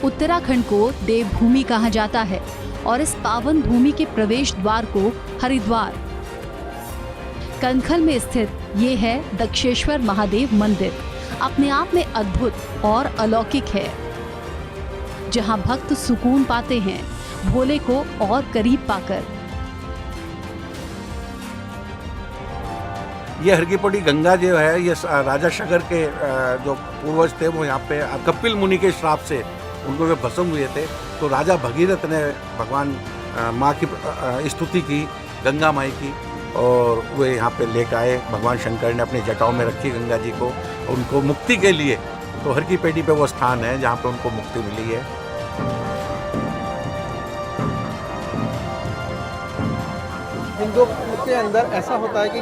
उत्तराखंड को देवभूमि कहा जाता है और इस पावन भूमि के प्रवेश द्वार को हरिद्वार। कनखल में स्थित ये है दक्षेश्वर महादेव मंदिर। अपने आप में अद्भुत और अलौकिक है, जहां भक्त सुकून पाते हैं भोले को और करीब पाकर। ये हरकी-पौड़ी गंगा जो है, ये राजा शकर के जो पूर्वज थे वो यहाँ पे कपिल मुनि के श्राप से उनको जो भस्म हुए थे, तो राजा भगीरथ ने भगवान माँ की स्तुति की, गंगा माई की, और वे यहाँ पे लेकर आए। भगवान शंकर ने अपनी जटाओं में रखी गंगा जी को, उनको मुक्ति के लिए। तो हरकी-पौड़ी पे वो स्थान है जहाँ पे उनको मुक्ति मिली है। हिंदुओं के अंदर ऐसा होता है कि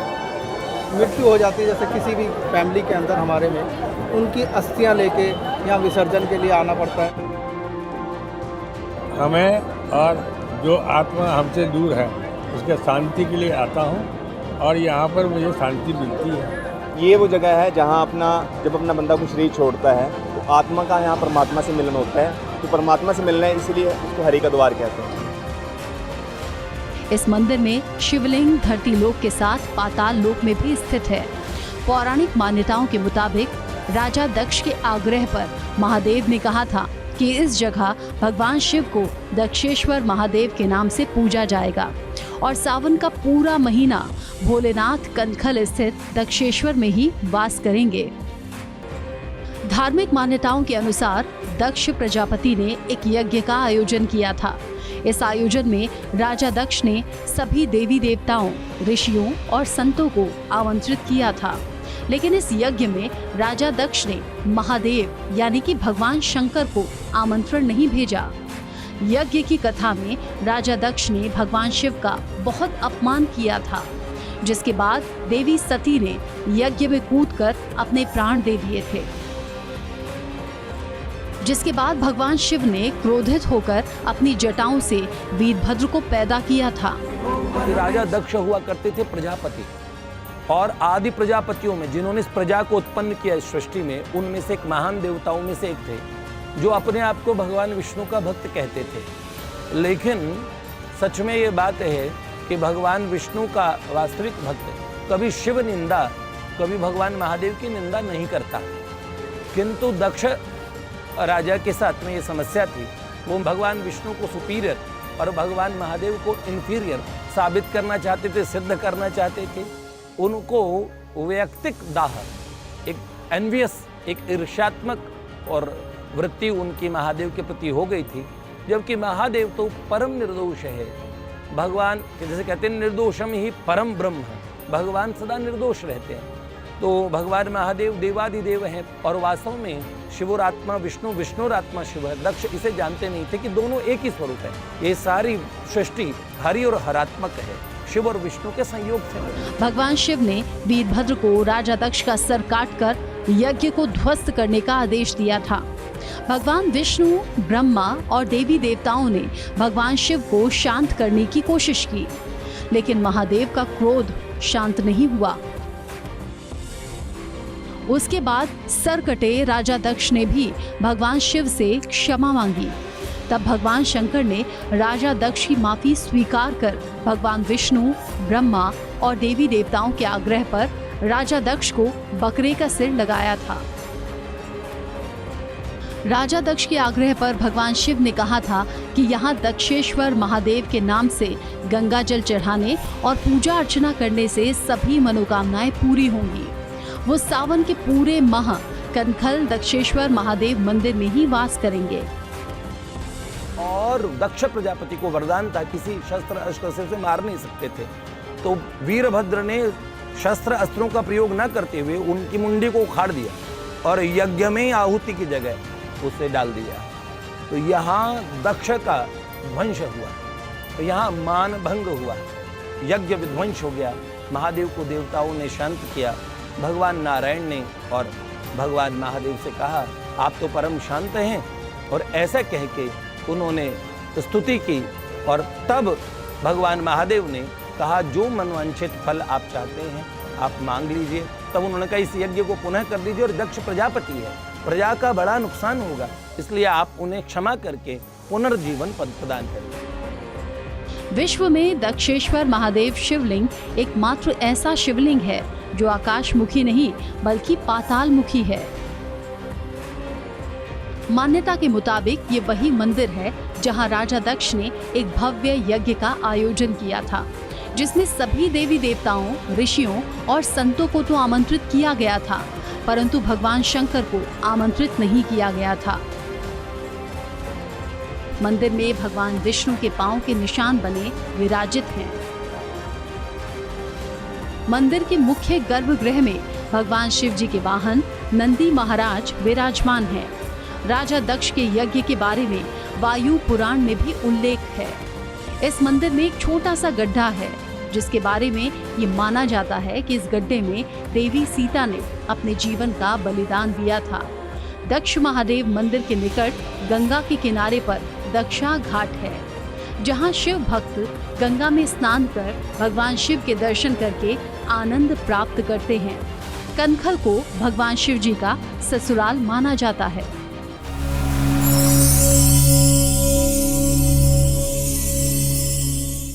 मृत्यु हो जाती है, जैसे किसी भी फैमिली के अंदर हमारे में, उनकी अस्थियां लेके यहाँ विसर्जन के लिए आना पड़ता है। हमें और जो आत्मा हमसे दूर है उसके शांति के लिए आता हूँ और यहाँ पर मुझे शांति मिलती है। ये वो जगह है जहाँ जब अपना बंदा को शरीर छोड़ता है तो आत्मा का यहाँ परमात्मा से मिलन होता है। तो परमात्मा से मिलना है, इसलिए इसको हरि का द्वार कहते हैं। इस मंदिर में शिवलिंग धरती लोक के साथ पाताल लोक में भी स्थित है। पौराणिक मान्यताओं के मुताबिक राजा दक्ष के आग्रह पर महादेव ने कहा था कि इस जगह भगवान शिव को दक्षेश्वर महादेव के नाम से पूजा जाएगा और सावन का पूरा महीना भोलेनाथ कनखल स्थित दक्षेश्वर में ही वास करेंगे। धार्मिक मान्यताओं के अनुसार दक्ष प्रजापति ने एक यज्ञ का आयोजन किया था। इस आयोजन में राजा दक्ष ने सभी देवी देवताओं, ऋषियों और संतों को आमंत्रित किया था, लेकिन इस यज्ञ में राजा दक्ष ने महादेव यानी कि भगवान शंकर को आमंत्रण नहीं भेजा। यज्ञ की कथा में राजा दक्ष ने भगवान शिव का बहुत अपमान किया था, जिसके बाद देवी सती ने यज्ञ में कूदकर अपने प्राण दे दिए थे। जिसके बाद भगवान शिव ने क्रोधित होकर अपनी जटाओं से वीरभद्र को पैदा किया था। राजा दक्ष हुआ करते थे प्रजापति, और आदि प्रजापतियों में जिन्होंने इस प्रजा को उत्पन्न किया इस सृष्टि में, उनमें से एक महान देवताओं में से एक थे जो अपने आप को भगवान विष्णु का भक्त कहते थे। लेकिन सच में ये बात है कि भगवान विष्णु का वास्तविक भक्त कभी शिव निंदा, कभी भगवान महादेव की निंदा नहीं करता। किंतु दक्ष राजा के साथ में ये समस्या थी, वो भगवान विष्णु को सुपीरियर और भगवान महादेव को इन्फीरियर साबित करना चाहते थे, सिद्ध करना चाहते थे। उनको वैयक्तिक दाह, एक एनवियस, एक ईर्ष्यात्मक और वृत्ति उनकी महादेव के प्रति हो गई थी, जबकि महादेव तो परम निर्दोष है। भगवान जैसे कहते हैं निर्दोषम ही परम ब्रह्म है, भगवान सदा निर्दोष रहते हैं। तो भगवान महादेव देवादिदेव हैं और वास्तव में शिवोरात्मा विष्णु, विष्णुरात्मा शिव है। दक्ष इसे जानते नहीं थे कि दोनों एक ही स्वरूप है। ये सारी सृष्टि हरि और हरात्मक है, शिव और विष्णु के संयोग से। भगवान शिव ने वीरभद्र को राजा दक्ष का सर काटकर यज्ञ को ध्वस्त करने का आदेश दिया था। भगवान विष्णु, ब्रह्मा और देवी देवताओं ने भगवान शिव को शांत करने की कोशिश की, लेकिन महादेव का क्रोध शांत नहीं हुआ। उसके बाद सर कटे राजा दक्ष ने भी भगवान शिव से क्षमा मांगी। तब भगवान शंकर ने राजा दक्ष की माफी स्वीकार कर भगवान विष्णु, ब्रह्मा और देवी देवताओं के आग्रह पर राजा दक्ष को बकरे का सिर लगाया था। राजा दक्ष के आग्रह पर भगवान शिव ने कहा था कि यहाँ दक्षेश्वर महादेव के नाम से गंगा जल चढ़ाने और पूजा अर्चना करने से सभी मनोकामनाएं पूरी होंगी। वो सावन के पूरे माह कनखल दक्षेश्वर महादेव मंदिर में ही वास करेंगे। और दक्ष प्रजापति को वरदान था, किसी शस्त्र अस्त्र से मार नहीं सकते थे। तो वीरभद्र ने शस्त्र अस्त्रों का प्रयोग न करते हुए उनकी मुंडी को उखाड़ दिया और यज्ञ में आहुति की जगह उसे डाल दिया। तो यहाँ दक्ष का ध्वंस हुआ, तो यहाँ मान भंग हुआ, यज्ञ विध्वंस हो गया। महादेव को देवताओं ने शांत किया। भगवान नारायण ने और भगवान महादेव से कहा, आप तो परम शांत हैं, और ऐसा कह के उन्होंने स्तुति की। और तब भगवान महादेव ने कहा, जो मनवांछित फल आप चाहते हैं आप मांग लीजिए। तब उन्होंने कहा, इस यज्ञ को पुनः कर दीजिए। और दक्ष प्रजापति है, प्रजा का बड़ा नुकसान होगा, इसलिए आप उन्हें क्षमा करके पुनर्जीवन प्रदान करें। विश्व में दक्षेश्वर महादेव शिवलिंग एकमात्र ऐसा शिवलिंग है जो आकाशमुखी नहीं बल्कि पातालमुखी है। मान्यता के मुताबिक ये वही मंदिर है जहां राजा दक्ष ने एक भव्य यज्ञ का आयोजन किया था, जिसमें सभी देवी देवताओं, ऋषियों और संतों को तो आमंत्रित किया गया था, परंतु भगवान शंकर को आमंत्रित नहीं किया गया था। मंदिर में भगवान विष्णु के पांव के निशान बने विराजित हैं। मंदिर के मुख्य गर्भगृह में भगवान शिव जी के वाहन नंदी महाराज विराजमान हैं। राजा दक्ष के यज्ञ के बारे में वायु पुराण में भी उल्लेख है। इस मंदिर में एक छोटा सा गड्ढा है, जिसके बारे में ये माना जाता है कि इस गड्ढे में देवी सीता ने अपने जीवन का बलिदान दिया था। दक्ष महादेव मंदिर के निकट गंगा के किनारे पर दक्षा घाट है, जहां शिव भक्त गंगा में स्नान कर भगवान शिव के दर्शन करके आनंद प्राप्त करते हैं। कनखल को भगवान शिव जी का ससुराल माना जाता है।